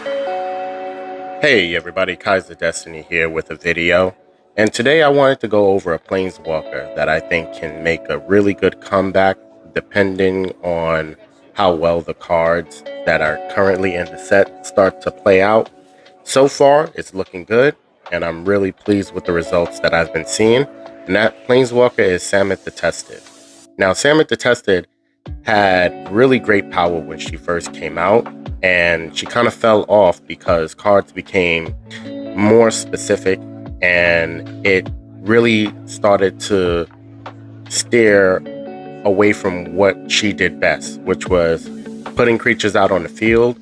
Hey everybody, Kaiser Destiny here with a video, and today I wanted to go over a planeswalker that I think can make a really good comeback depending on how well the cards that are currently in the set start to play out. So far, it's looking good, and I'm really pleased with the results that I've been seeing, and that planeswalker is Samut the Tested. Now, Samut the Tested had really great power when she first came out, and she kind of fell off because cards became more specific and it really started to steer away from what she did best, which was putting creatures out on the field,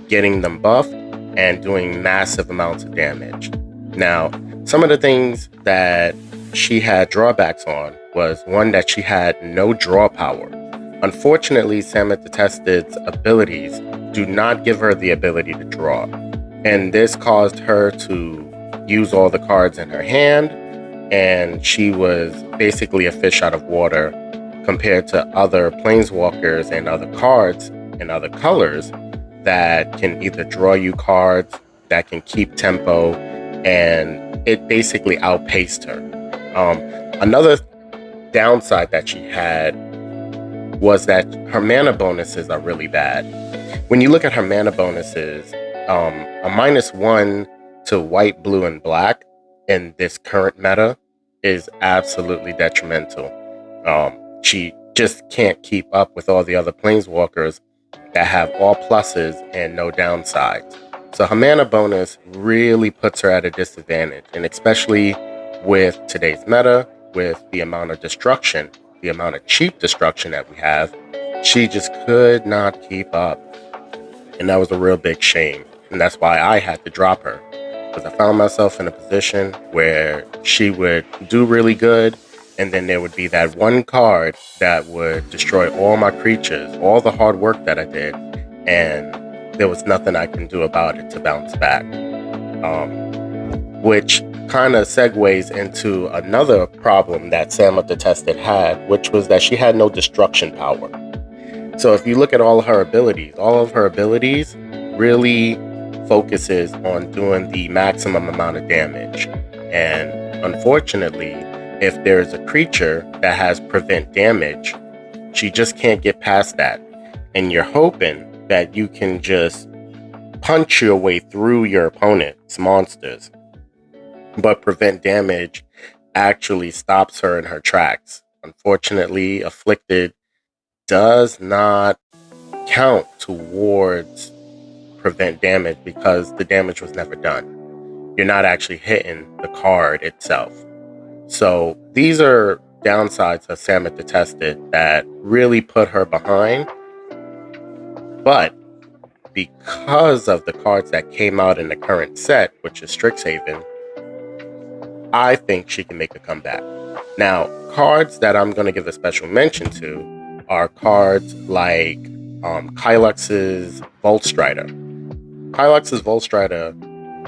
getting them buffed, and doing massive amounts of damage. Now, some of the things that she had drawbacks on was one, that she had no draw power. Unfortunately, Samut the Tested's abilities do not give her the ability to draw, and this caused her to use all the cards in her hand, and she was basically a fish out of water compared to other planeswalkers and other cards in other colors that can either draw you cards, that can keep tempo, and it basically outpaced her. Another downside that she had was that her mana bonuses are really bad. When you look at her mana bonuses, a -1 to white, blue, and black in this current meta is absolutely detrimental. She just can't keep up with all the other planeswalkers that have all pluses and no downsides. So her mana bonus really puts her at a disadvantage, and especially with today's meta, with the amount of destruction, the amount of cheap destruction that we have, she just could not keep up. And that was a real big shame. And that's why I had to drop her, because I found myself in a position where she would do really good, and then there would be that one card that would destroy all my creatures, all the hard work that I did, and there was nothing I can do about it to bounce back. Which kind of segues into another problem that Samut the Tested had, which was that she had no destruction power. So if you look at all of her abilities really focuses on doing the maximum amount of damage. And unfortunately, if there's a creature that has prevent damage, she just can't get past that. And you're hoping that you can just punch your way through your opponent's monsters, but prevent damage actually stops her in her tracks. Unfortunately, Afflicted does not count towards prevent damage because the damage was never done. You're not actually hitting the card itself. So these are downsides of Samut the Tested that really put her behind. But because of the cards that came out in the current set, which is Strixhaven, I think she can make a comeback. Now, cards that I'm going to give a special mention to are cards like Kylux's Voltstrider. Kylux's Voltstrider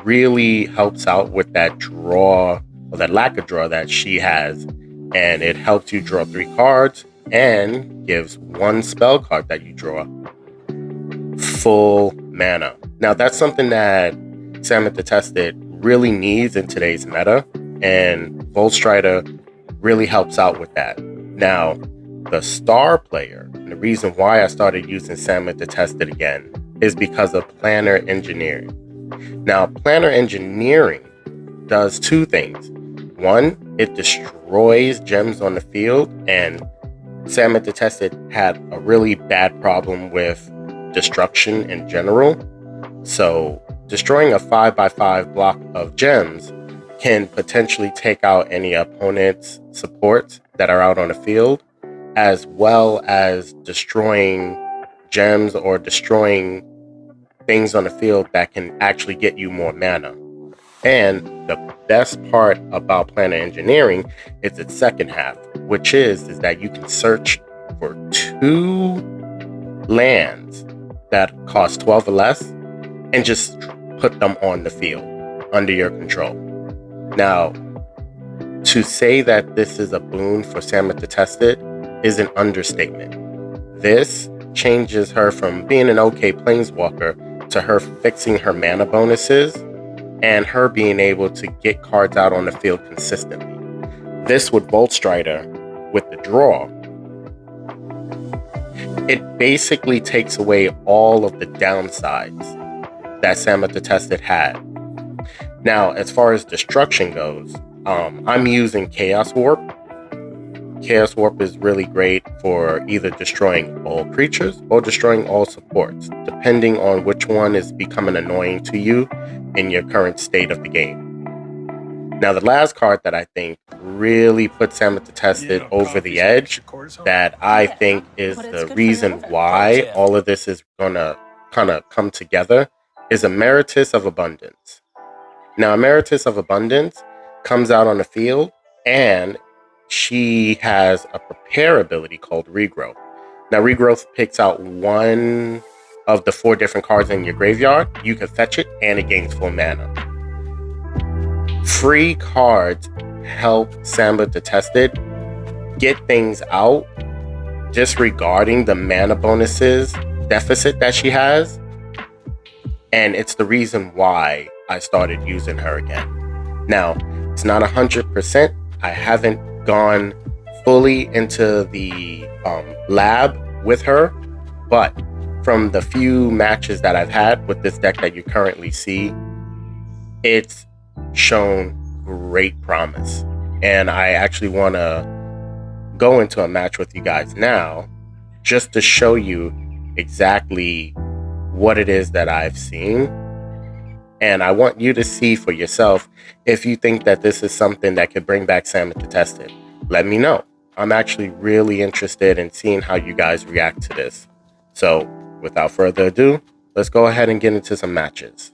really helps out with that draw, or that lack of draw that she has, and it helps you draw 3 cards and gives 1 spell card that you draw full mana. Now, that's something that Samut the Tested really needs in today's meta, and Voltstrider really helps out with that. Now, the star player, and the reason why I started using Samut the Tested again, is because of Planner Engineering. Now, Planner Engineering does 2 things. One, it destroys gems on the field, and Samut the Tested had a really bad problem with destruction in general. So destroying a 5x5 block of gems can potentially take out any opponent's supports that are out on the field, as well as destroying gems or destroying things on the field that can actually get you more mana. And the best part about Planner Engineering is its second half, which is that you can search for 2 lands that cost 12 or less and just put them on the field under your control. Now, to say that this is a boon for Samut the Tested is an understatement. This changes her from being an okay planeswalker to her fixing her mana bonuses and her being able to get cards out on the field consistently. This with Volt Strider, with the draw, it basically takes away all of the downsides that Samut the Tested had. Now, as far as destruction goes, I'm using Chaos Warp. Chaos Warp is really great for either destroying all creatures or destroying all supports, depending on which one is becoming annoying to you in your current state of the game. Now, the last card that I think really put Samut the Tested over the edge, that I think is the reason why all of this is going to kind of come together, is Emeritus of Abundance. Now, Emeritus of Abundance comes out on the field, and she has a prepare ability called Regrowth. Now, Regrowth picks out one of the 4 different cards in your graveyard. You can fetch it, and it gains full mana. Free cards help Samut the Tested get things out disregarding the mana bonuses deficit that she has. And it's the reason why I started using her again. Now, it's not 100%. I haven't gone fully into the lab with her, but from the few matches that I've had with this deck that you currently see, it's shown great promise. And I actually want to go into a match with you guys now just to show you exactly what it is that I've seen. And I want you to see for yourself if you think that this is something that could bring back Samut the Tested. Let me know. I'm actually really interested in seeing how you guys react to this. So without further ado, let's go ahead and get into some matches.